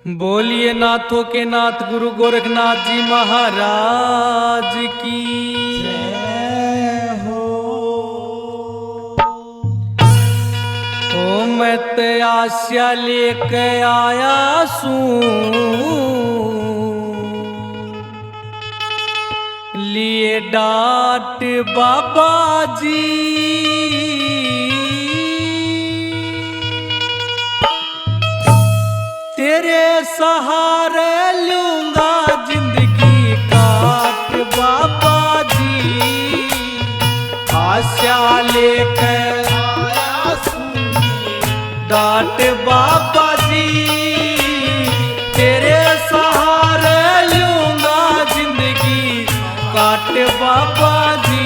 बोलिए नाथों के नाथ गुरु गोरखनाथ जी महाराज की जय हो। ओ मैं ते आस्या लेके आया लिए डांट बाबा जी तेरे सहारे लूंगा जिंदगी काट बाबा जी आशा लेकर आया डांट बाबा जी तेरे सहारे लूंगा जिंदगी काट बाबा जी।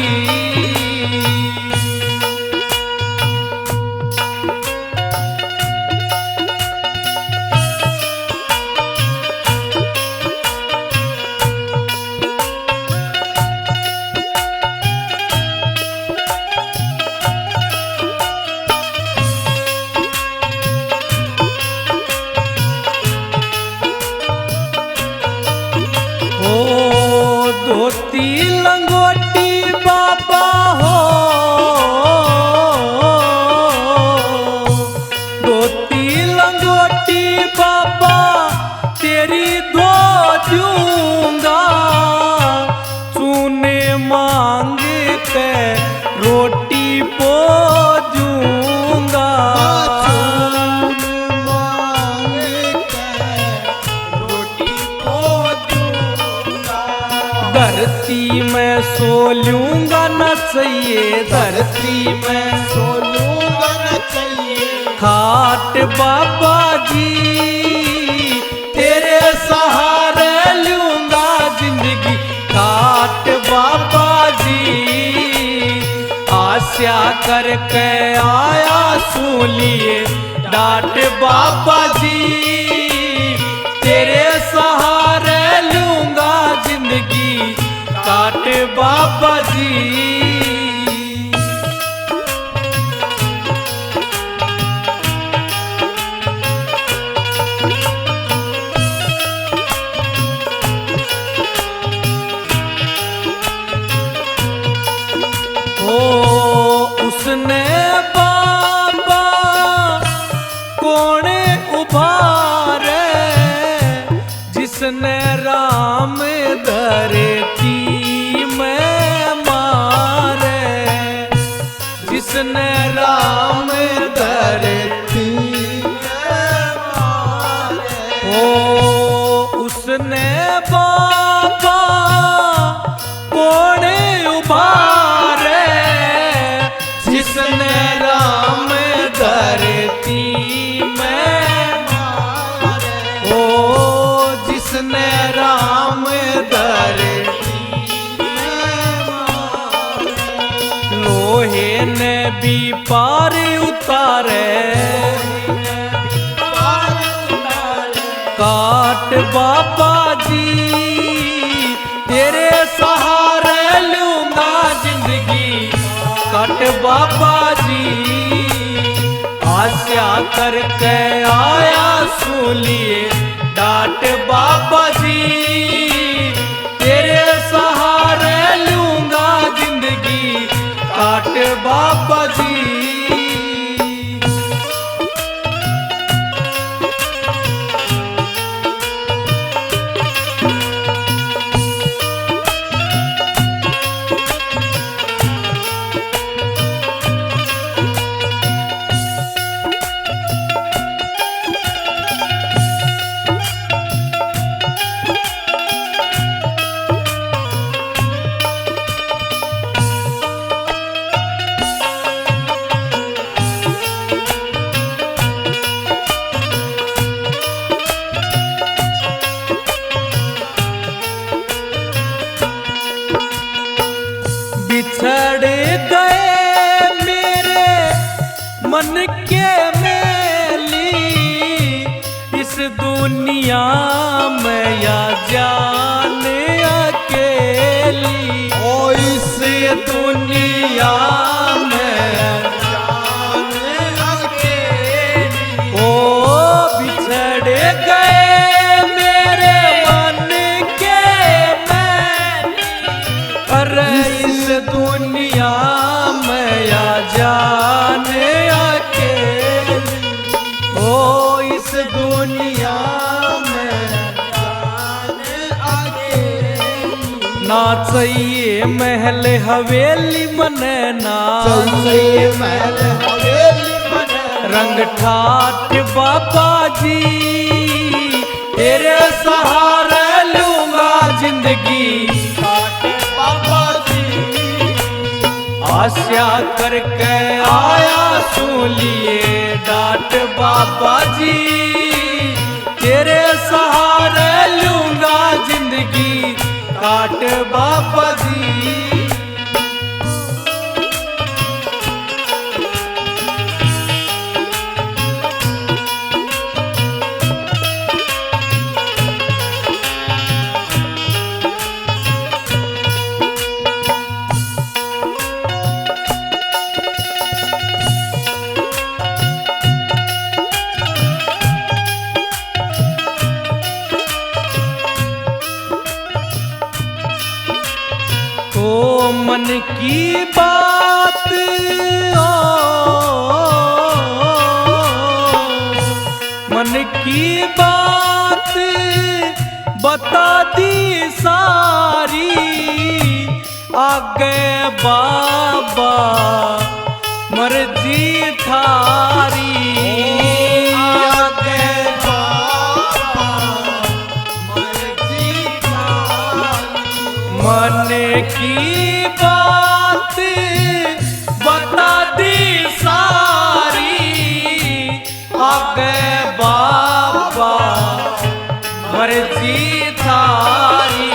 धोती लंगोटी बाबा हो धोती लंगोटी बाबा तेरी धो दूंगा चूने मांग के रोटी पो दूंगा धरती में सो लूंगा न चाहिए धरती में सो लूंगा न चाहिए खाट बाबा जी तेरे सहारे लूंगा जिंदगी खाट बाबा जी आशा करके आया सूलिए डांट बाबा जी तेरे सहारे लूंगा जिंदगी काट बाबा जी। उसने बाबा कोने उभारे जिसने राम धरती में मारे जिसने राम धरती में मारे उसने बाबा कोने उभारे जिसने राम धरती में मारे जिसने राम धरती में मारे लोहे ने भी पार उतारे काट बाबा जी तेरे सहारे लूंगा जिंदगी काट बाबा जी आशा करके आया सूलिए डांट बाबा जी तेरे सहारे लूंगा जिंदगी काट बाबा जी। बिछड़ गए मेरे मन के मेली इस दुनिया में या जान अकेली ओ इस दुनिया में जान अकेली ओ बिछड़ गए दुनिया में जान अकेली। नाचइए महल हवेली मने नाच, चलिए महल हवेली मन रंग ठाठ बाबा जी, तेरे सहारे लूंगा जिंदगी। बाबा जी आशा करके आया सूलिए डांट बाबा जी, तेरे सहारे लूंगा जिंदगी काट बाबा जी। ओ मन की बात मन की बात बता दी सारी, आगे बाबा मर्जी थारी। आगे बाबा मर्जी थारी। मन की बात बता दी सारी, आगे बाबा मर्जी थारी।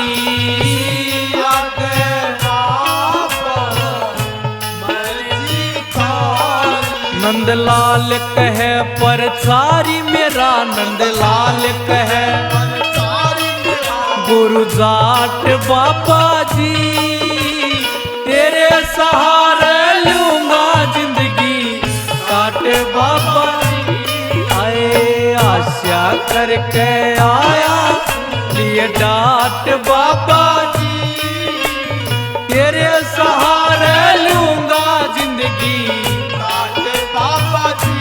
आगे बाबा मर्जी थारी। नंदलाल कहे परचारी मेरा, नंदलाल कहे गुरु जाट बाबा जी, तेरे सहारे लूंगा जिंदगी काट बाबा जी। आए आशा करके आया लिए डांट बाबा जी, तेरे सहारे लूंगा जिंदगी बाबा जी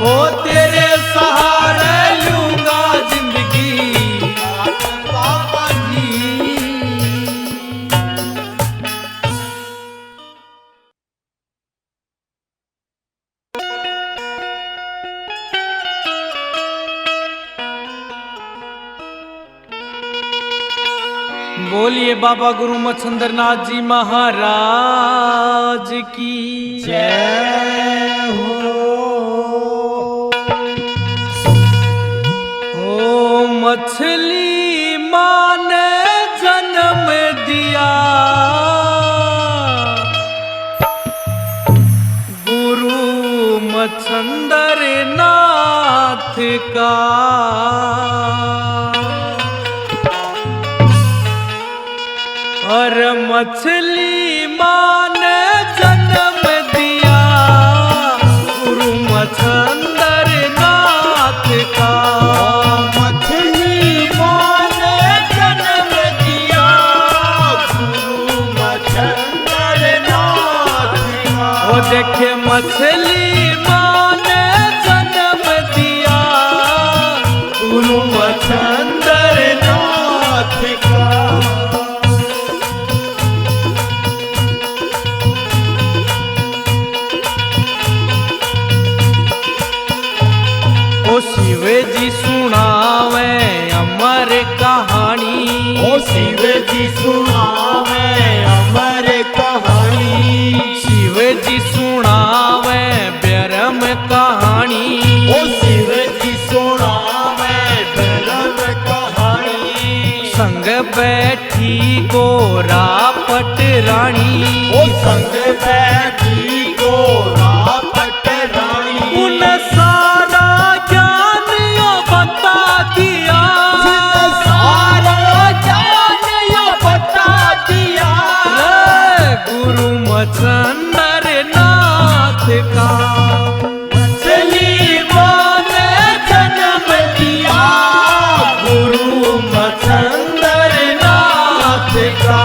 ओ तेरे सहारे लूंगा जिंदगी बाबा जी। बोलिए बाबा गुरु मच्छंद्रनाथ जी महाराज की जय हो। ओ मछली माँ ने जन्म दिया, गुरु मच्छंद्रनाथ का। और मछली माँ ने जन्म दिया, गुरु मच्छंद्रनाथ का। मछली माँ ने जन्म दिया, गुरु मच्छंद्रनाथ का। वो देखे मछली माँ ने जन्म दिया, गुरु मच्छंद्रनाथ का। ओ शिव जी सुनावे अमर कहानी, ओ शिव जी सुनावे अमर कहानी। शिव जी सुनावे ब्रह्म कहानी, ओ शिव जी सुनावे ब्रह्म कहानी। संग बैठी गोरा पटरानी, ओ संग बैठी गोरा पटरानी। उन सारा ज्ञान यो बता दिया, सारा ज्ञान यो बता दिया, गुरु मच्छंद्रनाथ का। मछली माँ ने जन्म दिया, गुरु मच्छंद्रनाथ का।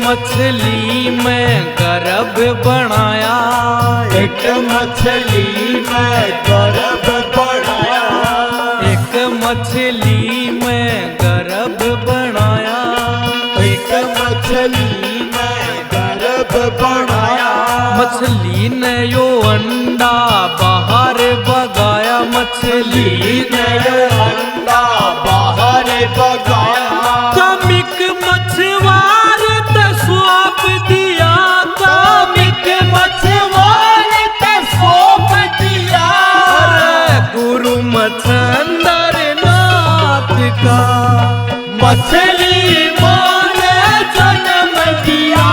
मछली में गर्भ बनाया, एक मछली में गर्भ बनाया, एक मछली में गर्भ बनाया, एक मछली में गर्भ बनाया। मछली ने यो अंडा बाहर भगाया, मछली ने अंडा बाहर भगाया। कामिक मछुआर ते सौंप दिया, कामिक मछुआर ते सौंप दिया। अरे गुरु मच्छंदर नाथ का मछली माँ ने जन्म दिया,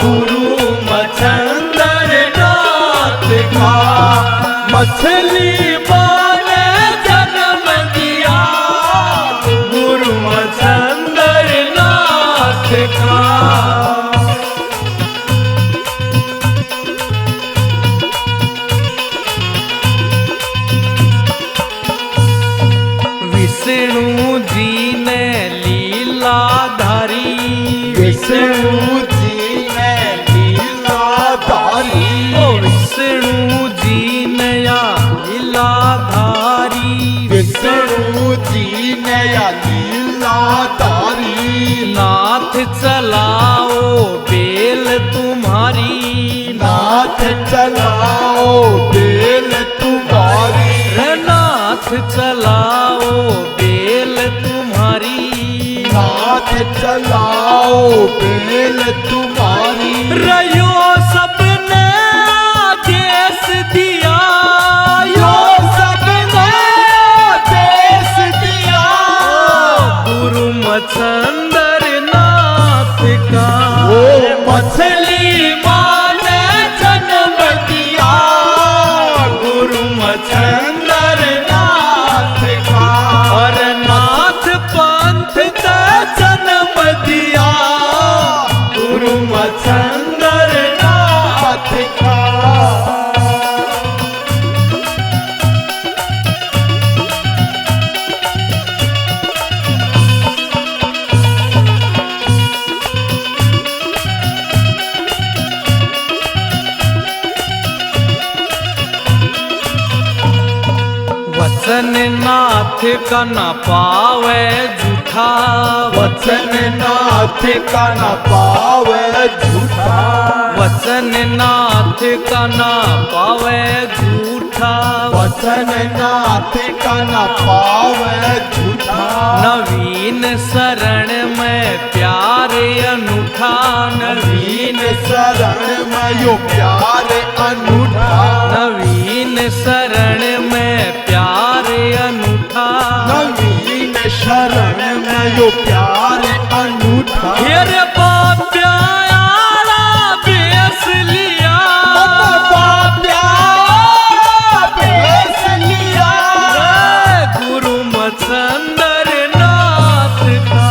गुरु मच्छंदर नाथ का। मछली माँ ने जन्म दिया, गुरु मच्छंदर नाथ का। विष्णु जी ने लीला धारी, विष्णु जी ने लीला धारी, ओ विष्णु जी ने या लीला धारी, विष्णु जी ने या लीला धारी। नाथ चलाओ बेल तुम्हारी, नाथ चलाओ बेल तुम्हारी, रे नाथ चलाओ बेल तुम्हारी, नाथ चलाओ बेल तुम्हारी। रयो सबने आदेश दिया, यो सबने देश दिया, गुरु मच्छंदर नाथ का। ओ मछली माँ ने जन्म दिया, गुरु मच्छंदर नाथ का। और नाथ पंथ का जन्म दिया, गुरु मच्छंदर नाथ का। वचन नाथ का न पावे झूठा, वचन नाथ का न पावे झूठा, वचन नाथ का न पावे झूठा, वचन नाथ का न पावे झूठा। नवीन शरण में प्यारे अनूठा, नवीन शरण में यो प्यार अनूठा, नवीन शरण में प्यारे अनूठा, नवीन शरण में यो प्यार अनूठा। फिर बाप्या आला बेस लिया, बेस लिया, गुरु मच्छंदर नाथ का।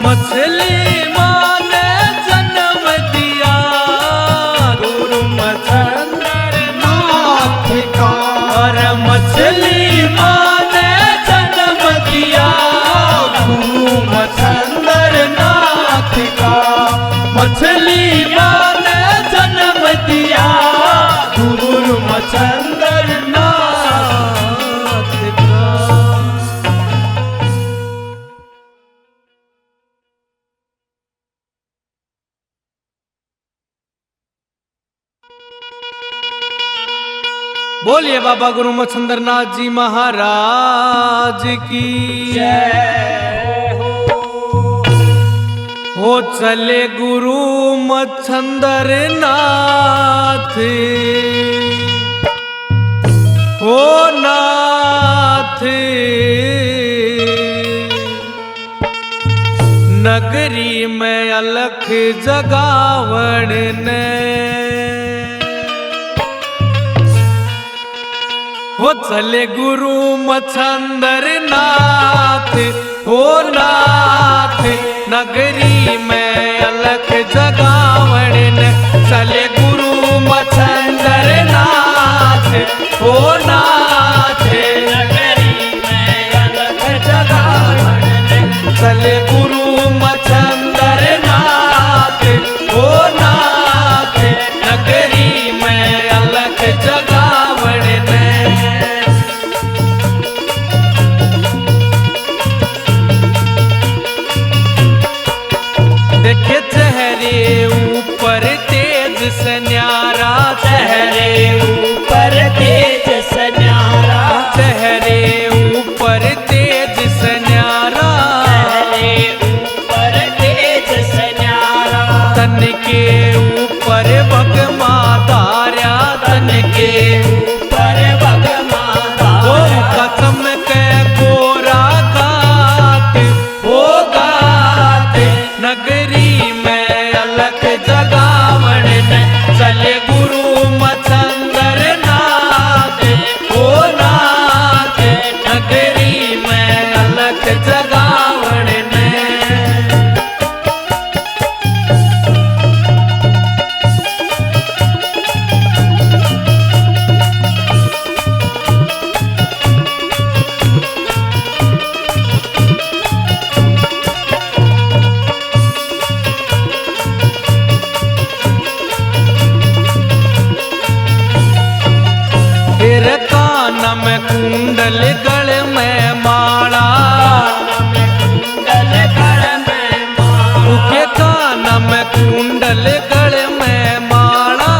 मछली माँ ने जन्म दिया, गुरु मच्छंदर नाथ का। और मछली माँ ने जन्म दिया, गुरु मच्छंदर नाथ का। मछली माँ ने जन्म दिया, गुरु मच्छंदर नाथ का। बोलिए बाबा गुरु मच्छंदर नाथ जी महाराज की जय हो। चले गुरु मच्छंदर नाथ, हो नाथ नगरी में अलख जगावण ने, हो चले गुरु मच्छंदर नाथ, हो नाथ नगरी में अलख जगावण ने। चले गुरु मच्छंदर नाथ, हो नाथ नगरी में अलख जगावण ने। चले गुरु मच्छंदर नाथ, में कुंडल गल में माला, उके कान में कुंडल गल में माला,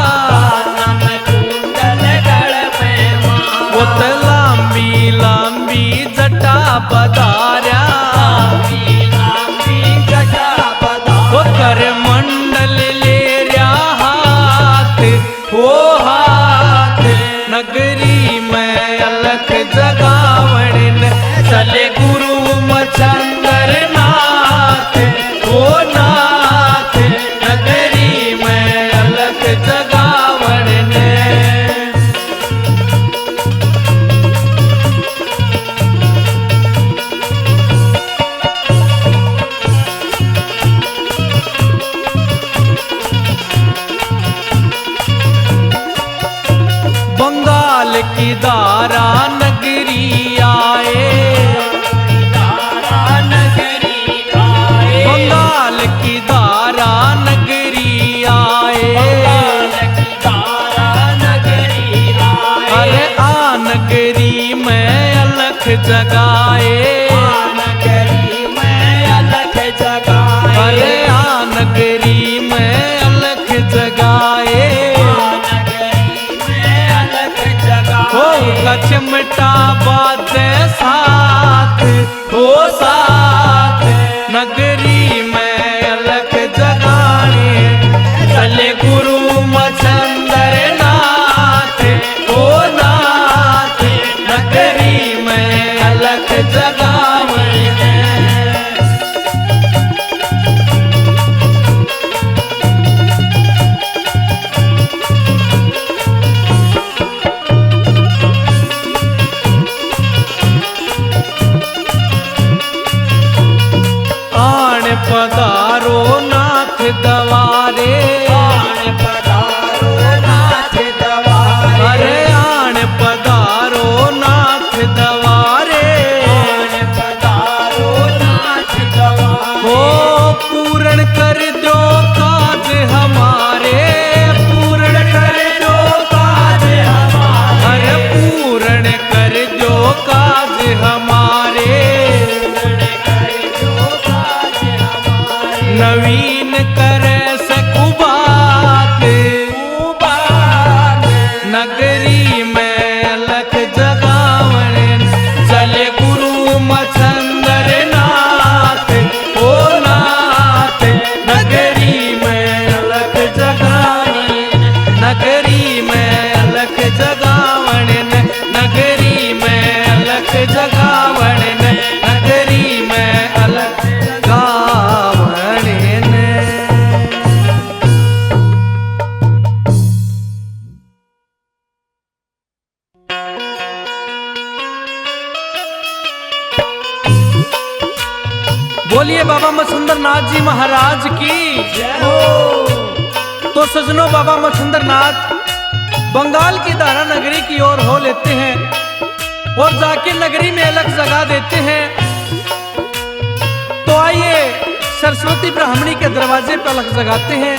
वो तो लांबी लांबी जटा पधार्या, वो कर मंडल ले रहा हाथ, वो हाथ नगरी में अलख जगावण चले गुरु मचंदर नाथ, वो नाथ नगरी में अलख जगावण ने। बंगाल की दारा नगरी आए, बंगाल की दारा नगरी आए, अरे आ नगरी में अलख जगाए, अरे आ नगरी में अलख जगाए, हो का चिमटा बाजे साथ, हो साथ नगरी में अलख जगाने चले गुरु मचंदर नाथ, हो नाथ नगरी में अलख जगावण। पधारो नाथ दवारे, अरे आण पधारो नाथ दवारे, हो पूर्ण कर दो काज हमारे, पूर्ण कर दो काज हमारे, अरे पूर्ण कर दो काज हमारे, नवीन करे सकुबात, नगरी में अलख जगावण चले गुरु मचंदर नाथ, ओ नाथ नगरी में अलख जगावण, नगरी में अलख जगावण, नगरी में अलख जगावण, नगरी में अलख जगावण। बोलिए बाबा मछुंदर नाथ जी महाराज की। तो सजनों, बाबा मछुंदर नाथ बंगाल की दारा नगरी की ओर हो लेते हैं और जाके नगरी में अलख जगा देते हैं। तो आइए सरस्वती ब्राह्मणी के दरवाजे पर अलख जगाते हैं।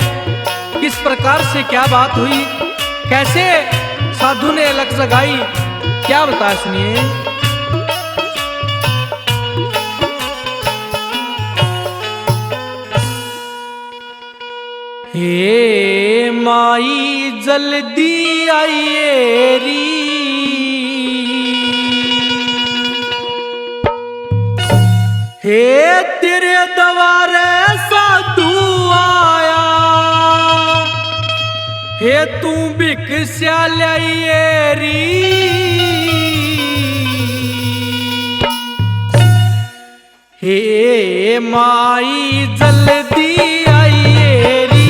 किस प्रकार से क्या बात हुई, कैसे साधु ने अलख जगाई, क्या बताया सुनिए। हे माई जल्दी आइए री, हे तेरे दवारे साधु आया, हे तू भिक्षा लाइए री, हे माई जल्दी आइए री,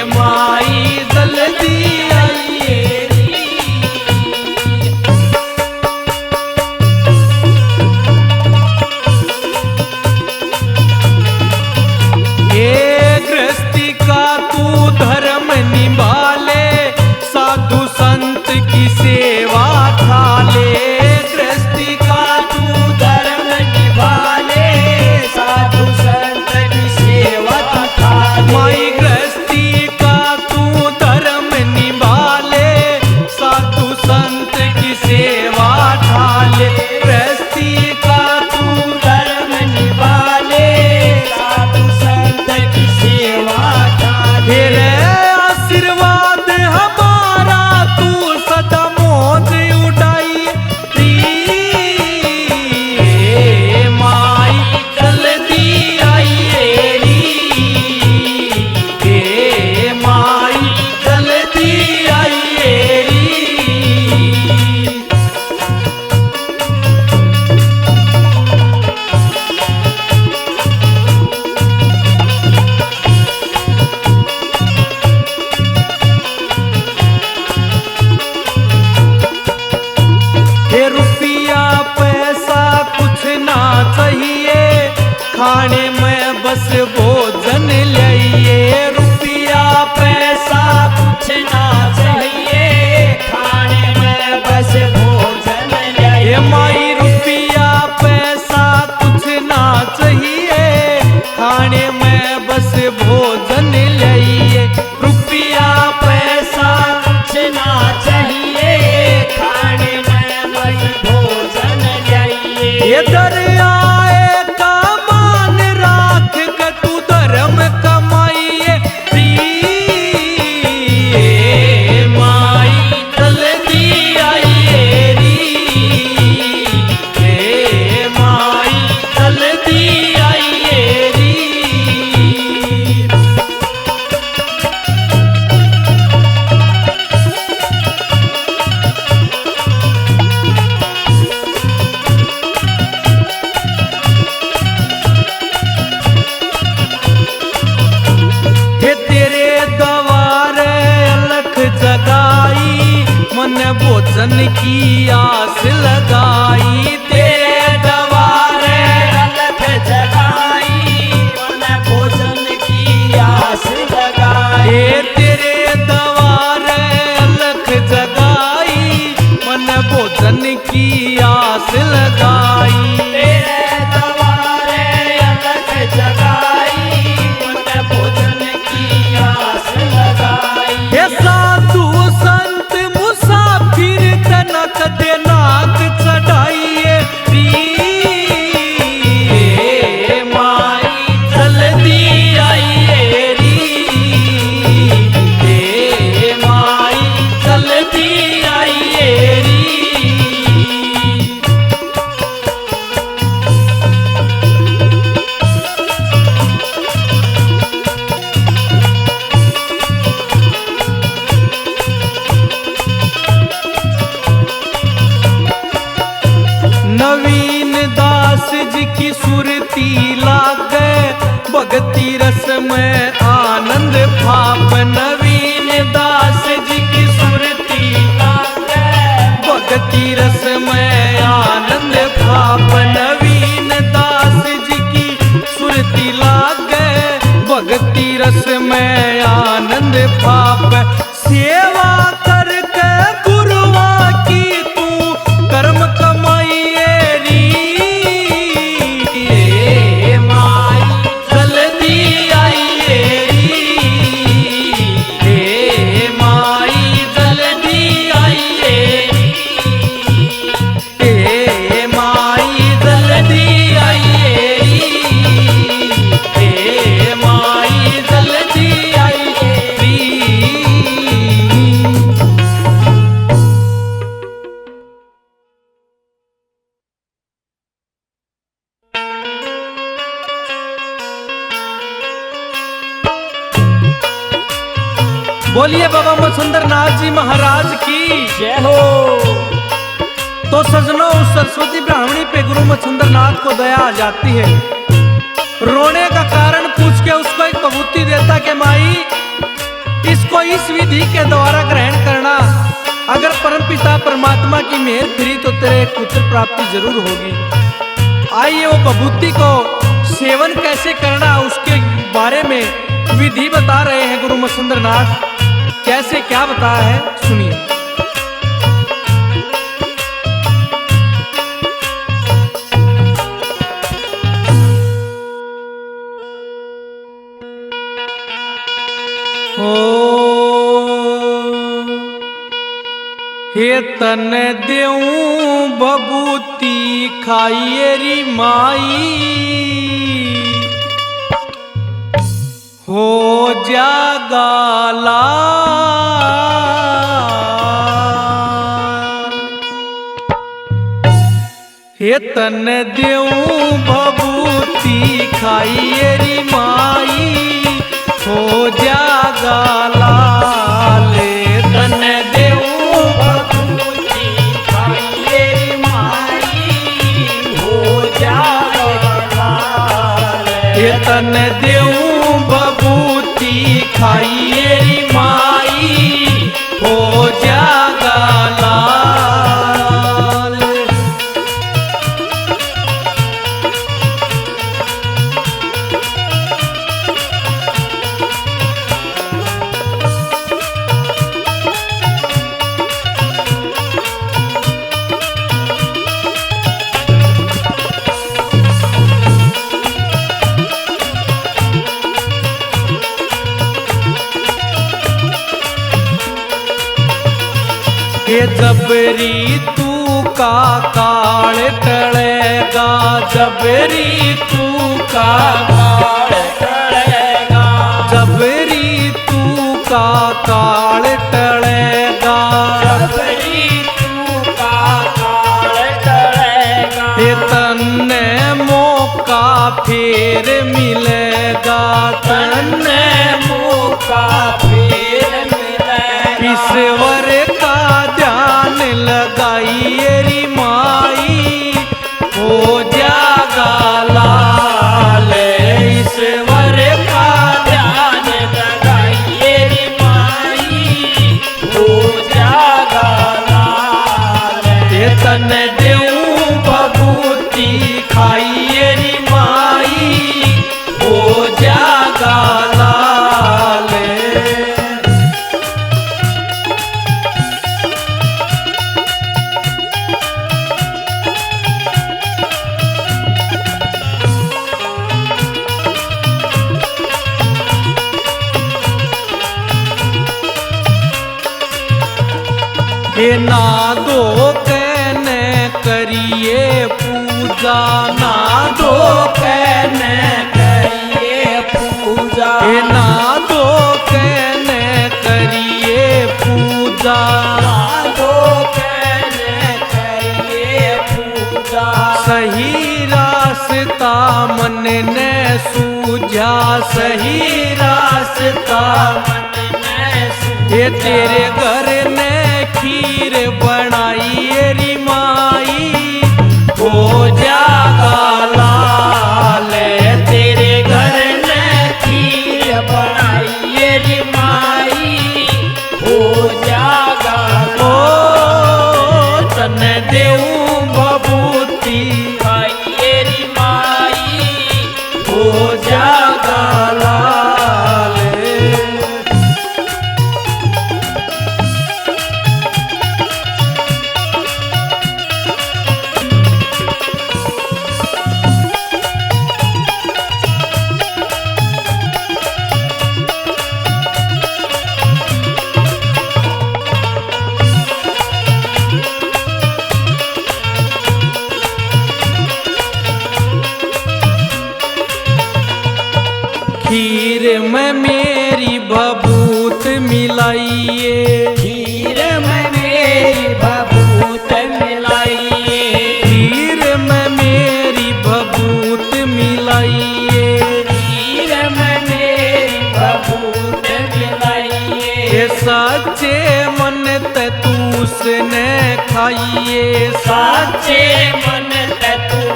माई भोजन ल्याइए। ये दरियाए का मान राख के तू धर्म कमाइए री माई जल्दी आइए री माई जल्दी आइए री। हे तेरे द्वारे अलख जगाई मन भोजन की आस लगाई तेरे द्वारे अलख जगाई मन भोजन की आस लगाई। हे तेरे द्वारे अलख जगाई मन भोजन की आस लगाई तेरे द्वारे अलख जगाई मन भोजन की आस लगाई। हे साधु संत मुसाफिर तनक दे नाक चढ़ाइए री माई जल्दी आइए री माई जल्दी आइए री। नवीन दास जी की सुरती लागे भक्ति रस में आनंद भाप नवीन दास जी की सुरती लागे भक्ति रस में आनंद भाप नवीन दास जी की सुरती लागे भक्ति रस में आनंद भाप सेवा करके गुरुआ की तू कर्म कमाइए री माई जल्दी आइए री माई जल्दी आइए माई जल्दी आइए माई जल्दी आइए री। बोलिए बाबा मच्छिंद्र नाथ जी महाराज की जय हो। तो सजनों उस सरस्वती ब्राह्मणी पे गुरु मच्छिंद्र नाथ को दया आ जाती है। रोने का कारण पूछ के उसको एक बभूति देता कि माई इसको इस विधि के द्वारा ग्रहण करना, अगर परमपिता परमात्मा की मेहर फिरी तो तेरे एक पुत्र प्राप्ति जरूर होगी। आइए वो बभूति को सेवन कैसे करना उसके बारे में विधि बता रहे हैं गुरु मच्छिंद्र नाथ। कैसे क्या बताया है सुनिए। ओ हे तन देऊं बबूती खाइए री माई हो जागा लाल। हे तन देऊं बबूती खाइए री माई हो जागा लाल। तन देऊं बबूती खाइए री माई हो जागा लाल। हे तन देऊं बबूती खाइए री माई हो जागा लाल। हे जबरी तू का काल टलेगा जब ऋतु का काल टलेगा जब ऋतु का काल टलेगा जब ऋतु का काल टलेगा ये तन्ने मौका फिर मिलेगा तन्ने मौका फिर मिलेगा ईश्वर का ध्यान लगाइए री माई हो जागा लाल ईश्वर का ध्यान लगाइए रे माई हो जागा लाल ये तन देऊं बबूती खाइए री माई हो जागा लाल ये ना दो कहने करिए पूजा ना दो कहने करिए पूजा ये ना दो कहने करिए पूजा दो कहने करिए पूजा सही रास्ता मन ने सूझा सही रास्ता मन में सु ये तेरे घर ने खीर बनाई री माई हो जागा लाल तेरे घर ने खीर बनाइए रे माई हो जागा ओ तन देऊं बबूती खाइए रे माई हो जागा लाल खीर में मेरी बबूत मिलाइए खीर में मेरी बबूत मिलाइए खीर में मेरी बबूत मिलाइए खीर में मेरी बबूत मिलाइए ये सच्चे मन ते तूसने खाइए साचे मन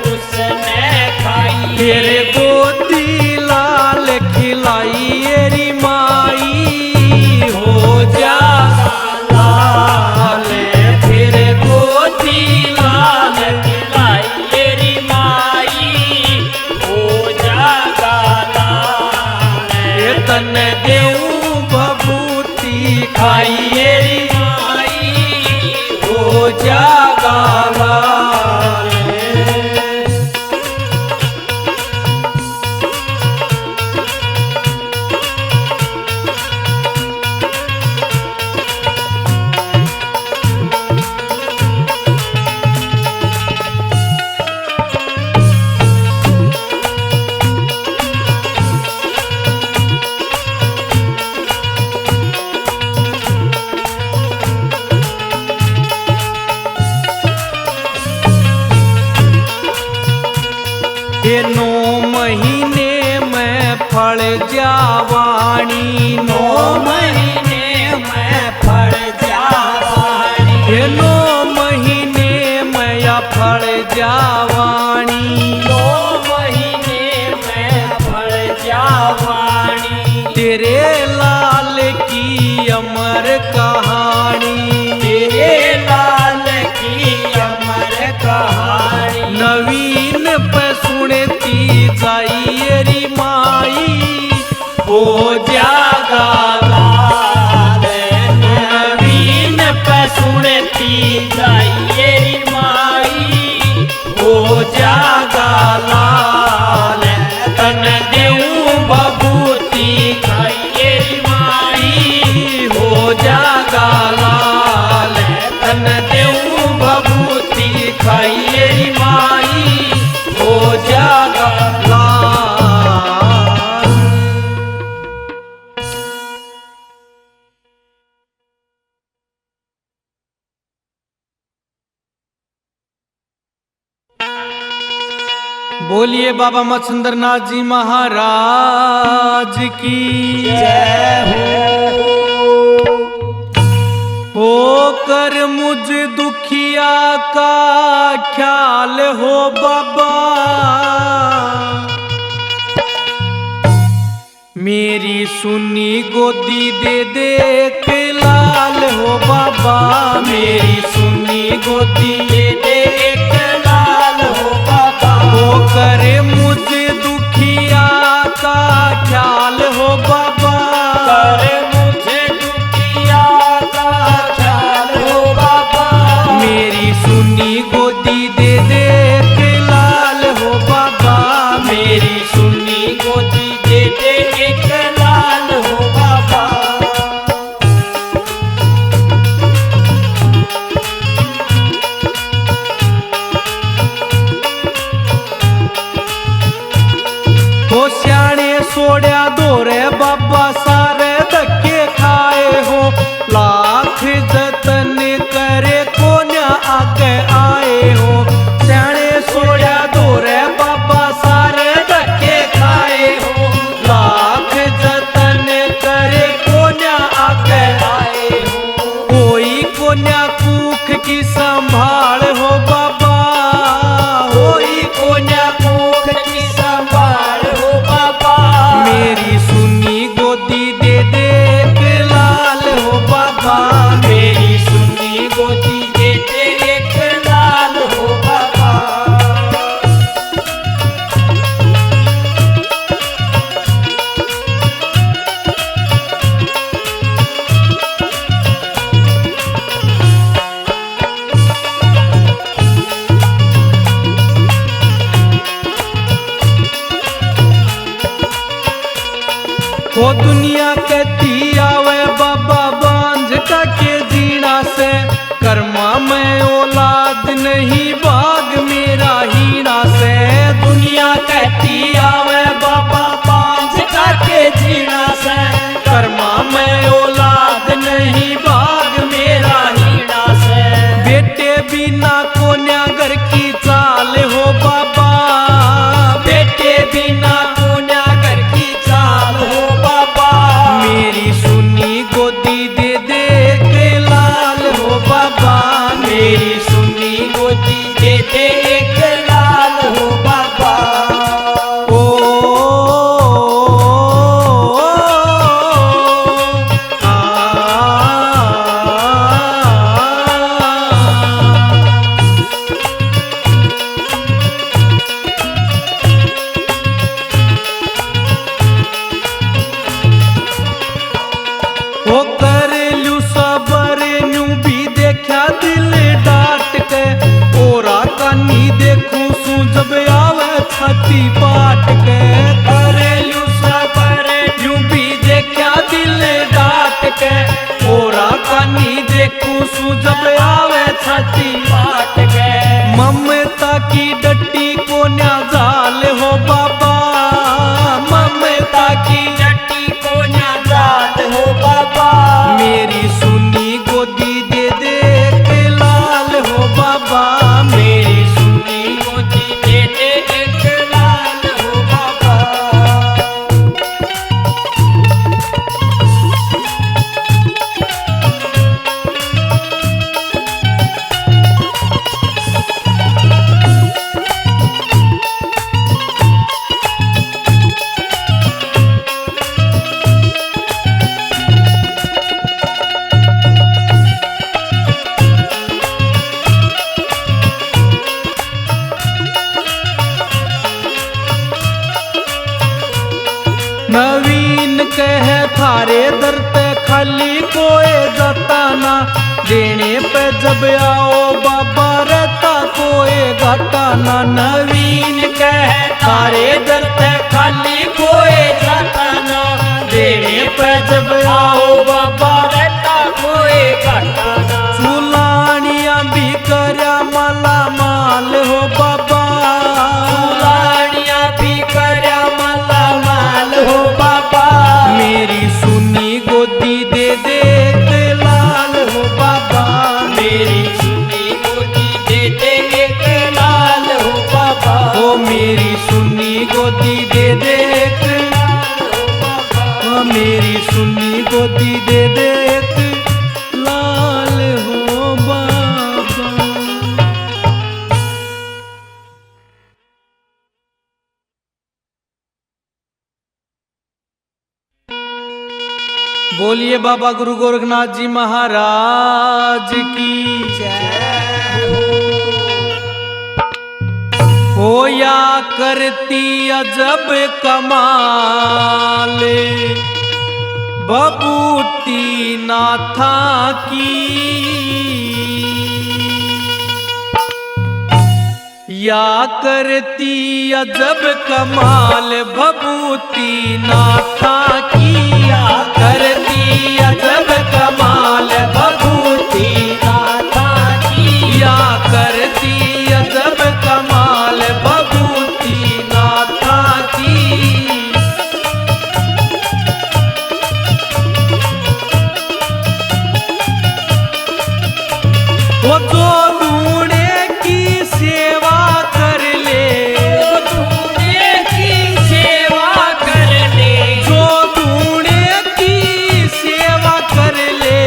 उसने खाइए तेरे गोदी लाल खिलाइए री माई हो जागा लाल फिर गोदी लाल खिलाइए रे माई हो जागा लाल ये तन देऊं बबूती खाइए री माई हो जागा लाल ये 9 महीने में फल जावाणी 9 महीने में फल जावानी ये 9 महीने में या फल जावाणी 9 महीने में फल जावानी तेरे लाल की अमर कहानी तेरे लाल की अमर कहानी नवीन पे सुनती जाइए री माई हो जागा लाल नवीन पे सुनती जाइए रे माई हो जागा लाल तन देऊं बबूती खाइए रे माई हो जागा लाल तन देऊं बबूती खाइए री बोलिए बाबा मच्छिंद्र नाथ जी महाराज की जय हो कर मुझ दुखिया का ख्याल हो बाबा, मेरी सुनी गोदी दे दे के लाल हो बाबा, मेरी सुनी गोदी दे दे एक लाल हो बाबा। हो करे मुझे दुखिया का ख्याल हो बाबा, करे मुझे दुखिया का ख्याल हो बाबा, मेरी सुनी गोदी दे दे के लाल हो बाबा, मेरी सुनी गोदी दे दे एक लाल हो बाबा। हो स्याणे सोड़िया दोरे बाबा सारे धक्के खाए हो, लाख जतन करे कोन्या आगे आए हो, स्याणे सोड़िया दोरे बाबा सारे धक्के खाए हो, लाख जतन करे कोन्या आगे आए हो, कोई कोन्या कूख की संभाल हो बाबा, होई कोन्या मुख की संभाल हो बाबा, मेरी सुनी गोदी दे दे के लाल हो बाबा, मेरी सुनी गोदी दे दे एक लाल हो बाबा। वो दुनिया कहती आवे बाबा बांझ का के जीना से, कर्मा में औलाद नहीं बाग मेरा हीना से, दुनिया कहती आवे बाबा पांच काके जीना से, कर्मा में औलाद नहीं बाग मेरा हीना से, बेटे बिना कोन्या घर की चाल हो बाबा, बेटे बिना कोन्या घर की चाल हो बाबा, मेरी सुनी गोदी दे दे के लाल हो बाबा, मेरी सुनी गोदी दे दे एक लाल हो बाबा। ओ आ ओ कर लू सबर न्यू भी देखा दिल डाट के, ओरा कानी देखूं सू जब आवे छाती पाट के, करेलू सबर यूं भी देखा दिल डाट के, ओरा कानी देखूं सू जब आवे छाती पाट गए, ममता की डट्टी को न्या जाल हो बाबा, ममता की जट्टी को नाजाद हो बाबा, मेरी सुनी गोदी दे दे के लाल हो बाबा, मेरी सुनी गोदी दे दे एक लाल हो बाबा। नवीन कह थारे दर ते खाली कोई जताना, देने पे जब आओ बाबा रहता कोई घटाना, नवीन कह तारे दर ते खाली कोई जाता ना, देने पे जब आओ बाबा रहता कोई घाटा ना, चुलानिया भी करया माला माल हो बाबा, लाड़ियाँ भी करया माला माल हो बाबा, मेरी सुनी गोदी दे दे के लाल हो बाबा, मेरी सुनी गोदी दे दे एक लाल हो बाबा, ओ मेरी बोलिए बाबा गुरु गोरखनाथ जी महाराज की होया करती अजब कमाल बबूती नाथा की या करती अजब कमाल बबूती नाथा की या करती अजब कमाल बबूती नाथा की या करती अजब कमाल बबूती नाथा की वो जो ढूंढे की सेवा कर ले ढूंढे की सेवा कर ले जो ढूंढे की सेवा कर ले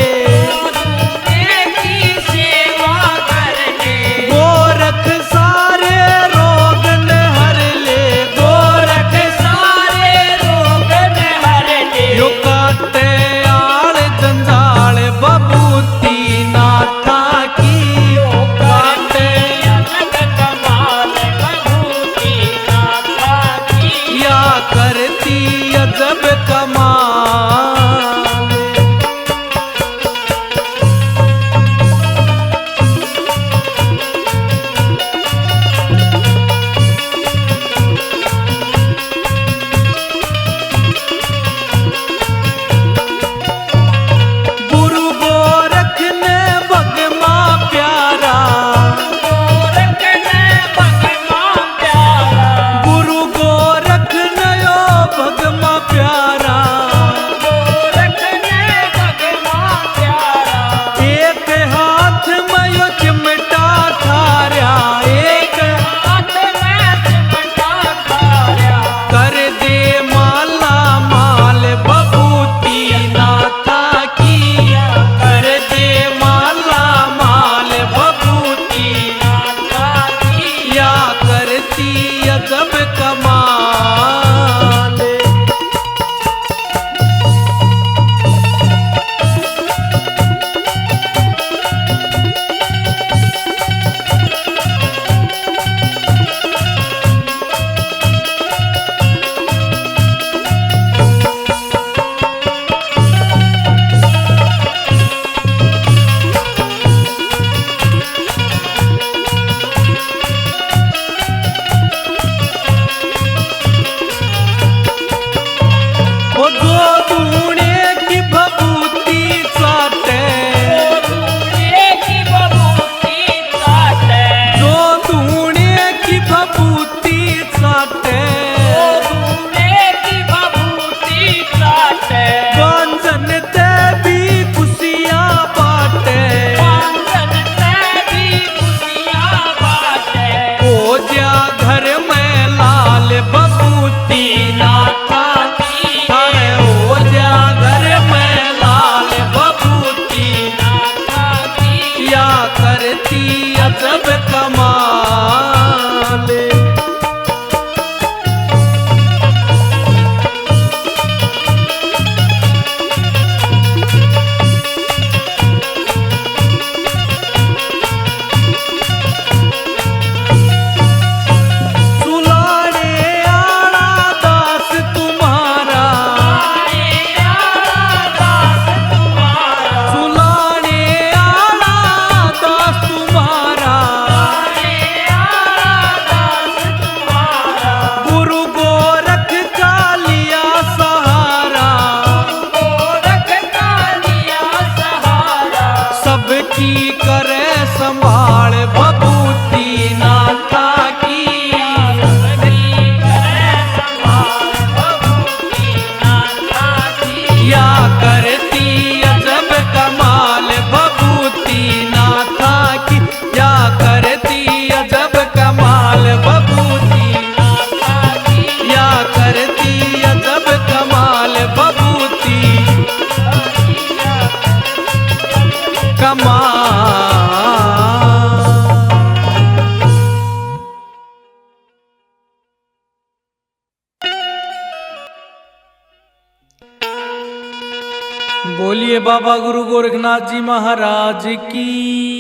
बोलिए बाबा गुरु गोरखनाथ जी महाराज की।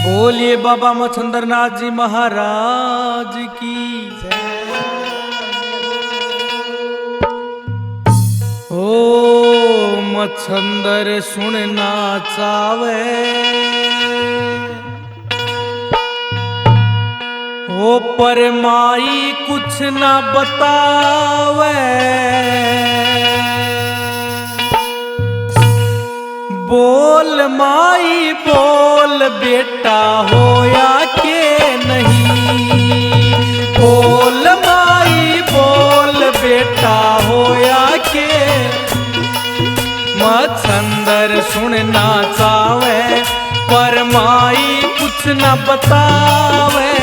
बोलिए बाबा मच्छंदरनाथ जी महाराज की। ओ मच्छंदर सुनना चावे, ओ परमाई कुछ ना बतावे, बोल माई बोल बेटा होया के नहीं, बोल माई बोल बेटा होया के। मच्छंदर सुनना चावे पर माई कुछ न बतावे,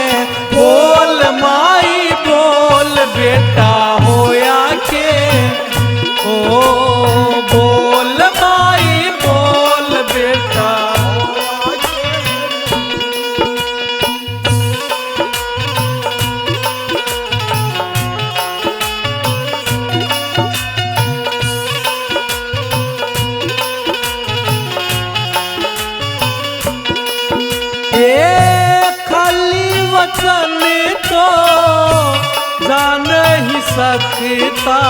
बोल माई बोल बेटा होया के। ओ बोल माई बोल बेटा होया के। खाली वचन तो जान ही सकता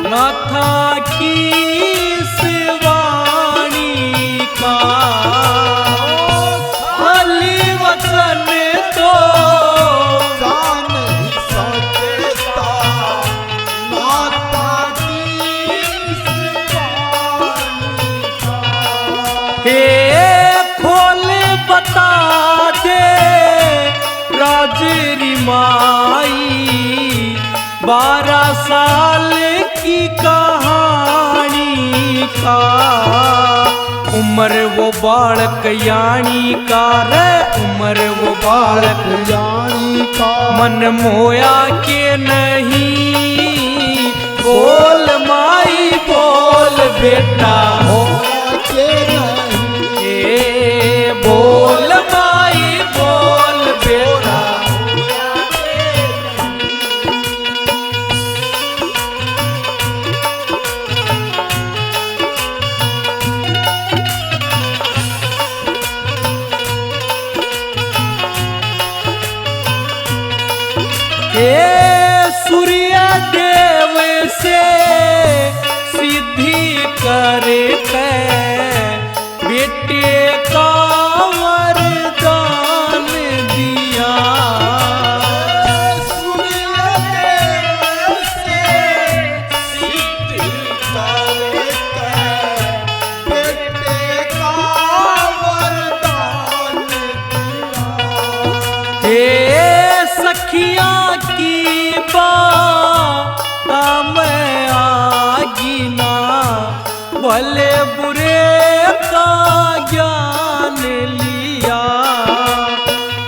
न था किस वाणी का, खाली वचन तो जान ही सकता न था किस वाणी का। हे खोल बता दे राजरी माई, 12 साल की कहानी का। उम्र वो बालक यानी का रे, उम्र वो बालक यानी का। मन मोया के नहीं, बोल माई बोल बेटा हो के नहीं, ए बोल माई बोल बेटा। सूर्य देव से सिद्धि करके बेटे का वरदान दिया, सूर्य देव से सिद्धि करके बेटे का वरदान दिया। हे सखियां की बात में आगी ना, भले बुरे का ज्ञान लिया।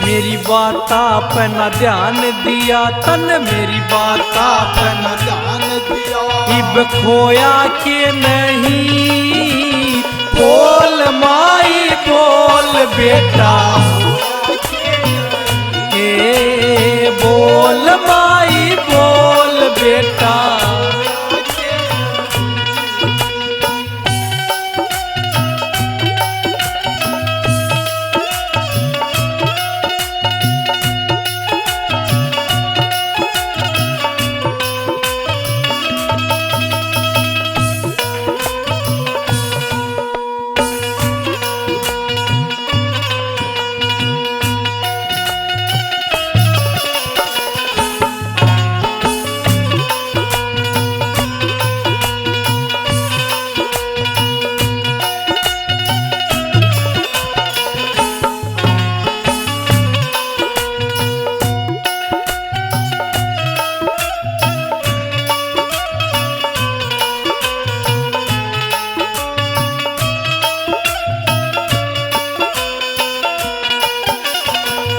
मेरी बात आप न ध्यान दिया तन, मेरी बात आप न ध्यान दिया। इब खोया के नहीं, बोल माई बोल बेटा ए बोल माई बोल बेटा।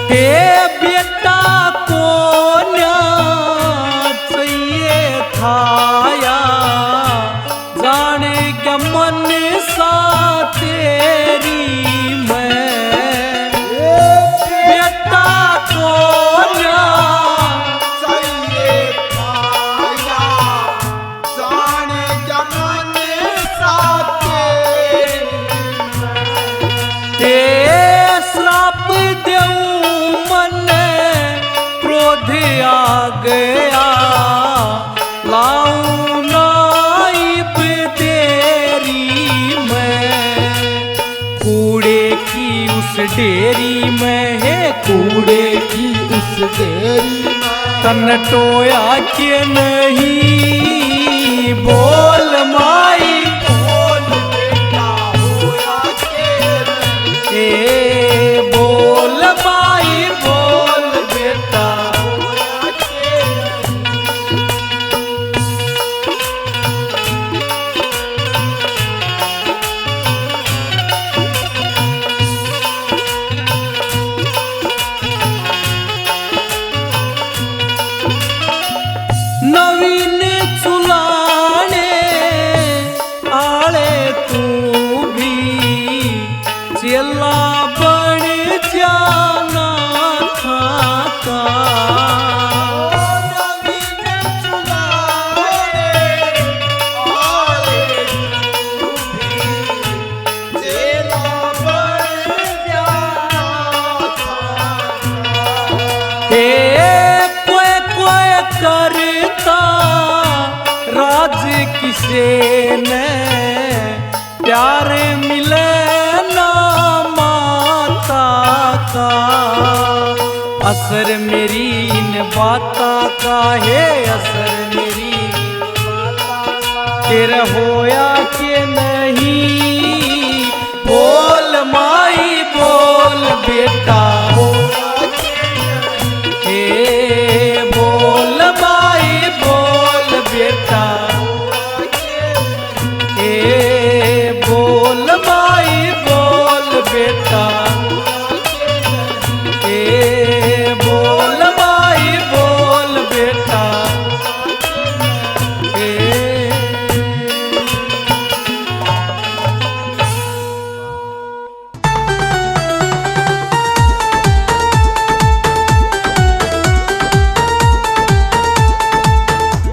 हे बेटा को न्याय चाहिए थाया, जाने क्या मन सा तेरी मैं। बेटा को न्याय चाहिए थाया, गया लाऊं नाइब तेरी मैं कूड़े की उस डेरी में है कूड़े की उस देरी में तन टोया के नहीं बोल माई बोल बेटा होया के ए बोल माई बोल बेटा होया के नवीन चुलाने आले तू भी चेला बन जाना था करता राज किसे ने प्यार मिले ना माता का असर मेरी इन बाता का है असर मेरी तेरा होया के नहीं बोल माई बोल बेटा बोल माई बोल बेटा बोल माई बोल बेटा बोल माई बोल बेटा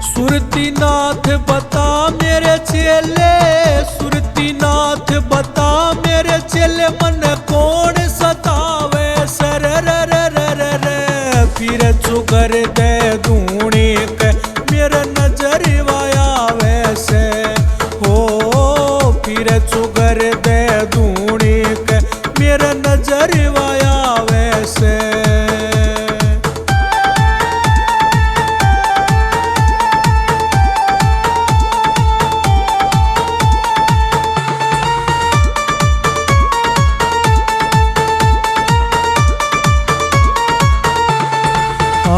सुरतीनाथ बता मेरे चेले सुरतीनाथ बता मेरे चेले मन कौन सतावे सर फिर चुगर दे दूनी के मेरे नजर वाया वैसे हो फिर चुगर दे दूनी के मेरे नजर वाया वैसे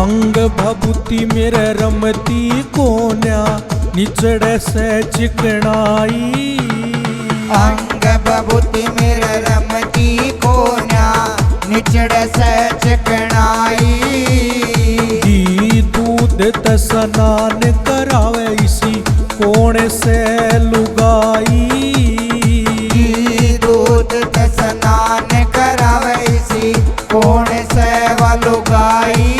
अंग भभूति मेरे रमती कोन्या निचड़े से चिकनाई अंग बबूती मेरे रमती कोन्या निचड़ से चिकनाई घी दूध त स्नान करावे इसी कोण से लुगाई घी दूध ते स्नान करावे इसी कोण से वलुगाई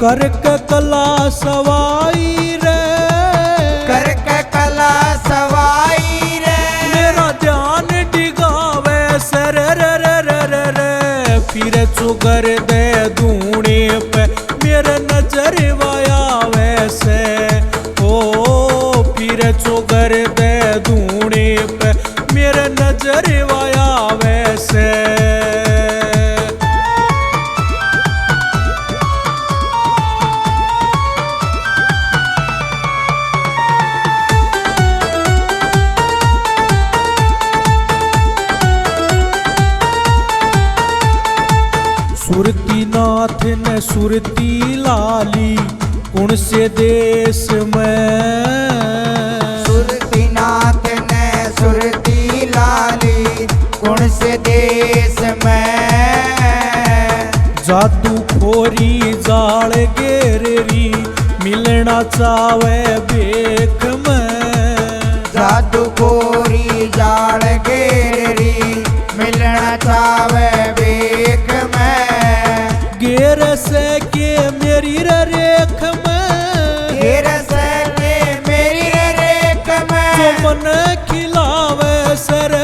करके कला सवाई रे करके कला सवाई रे मेरा ध्यान डिगावे सर फिर चुगर दे दूनी पे मेरे नजर वाया वैसे ओ फिर चुगर दे दूनी पे मेरे नजर वाया वैसे सुरतीनाथ ने सुरती लाली कौन से देश में सुरतीनाथ ने सुरती लाली कौन से देश में जादू खोरी जाल गेरी मिलना चावे बेख में जादू गोरी जाल गेरी मिलना चावे बेख में गेर से के मेरी रेख में घेर से के मेरी रेख में जो मन खिलावे सर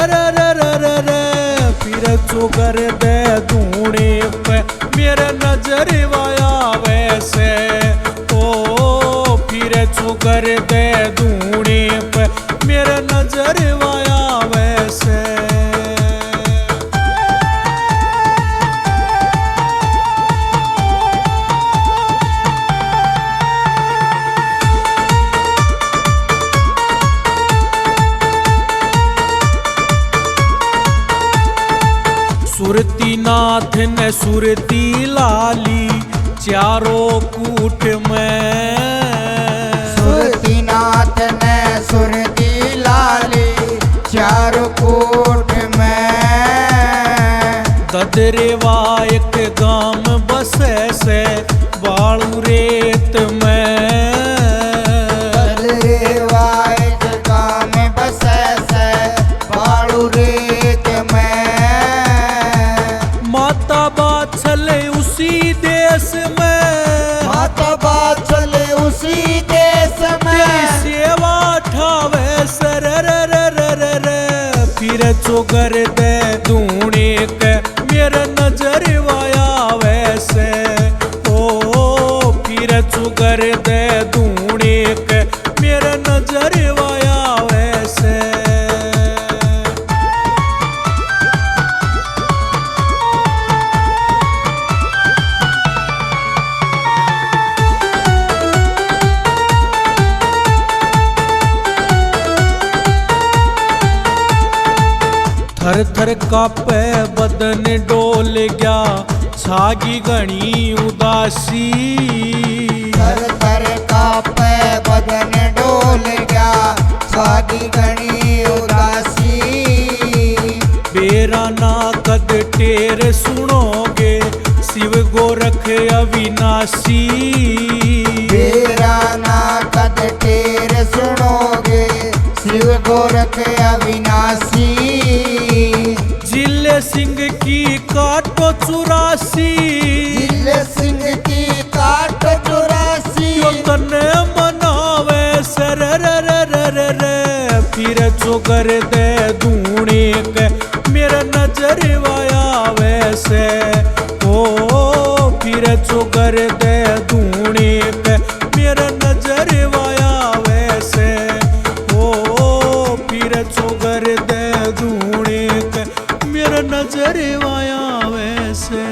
फिर चुगर दे दूनी पे मेरे नजर वाया वैसे सुरती नाथ ने सुरती लाली चारों कूट में, सुरती नाथ ने सुरती लाली चारों कूट में। ददरेवा एक गाम बसे से बालू रेत में, ददरेवा एक गाम बसे से बालू रेत में। माता बात चले उसी देश में, माता बात चले उसी देश में। तेरी सेवा ठावे सर फिर चोगर दे दूने के मेरे नजर वाया वैसे, ओ फिर चोगर दे दूने के मेरे नजर वाया वैसे। थर थर कापे बदन डोल गया छागी घनी उदासी, थर थर कांपे बदन डोल गया छागी घनी उदासी। बेरा ना कद टेर सुनोगे शिव गोरख अविनाशी, बेरा ना कद टेर सुनोगे शिव गोरख अविनाशी। जिले सिंह की काटो 84, जिले सिंह की काट 84। यो तने मनावे सर फिर चोकर दे दूने के मेरा नजर वाया वैसे, ओ फिर चोकर दे दूने के मेरा नजर वाया वैसे, ओ फिर चोकर दे दूने के मेरा नजर वाया वैसे।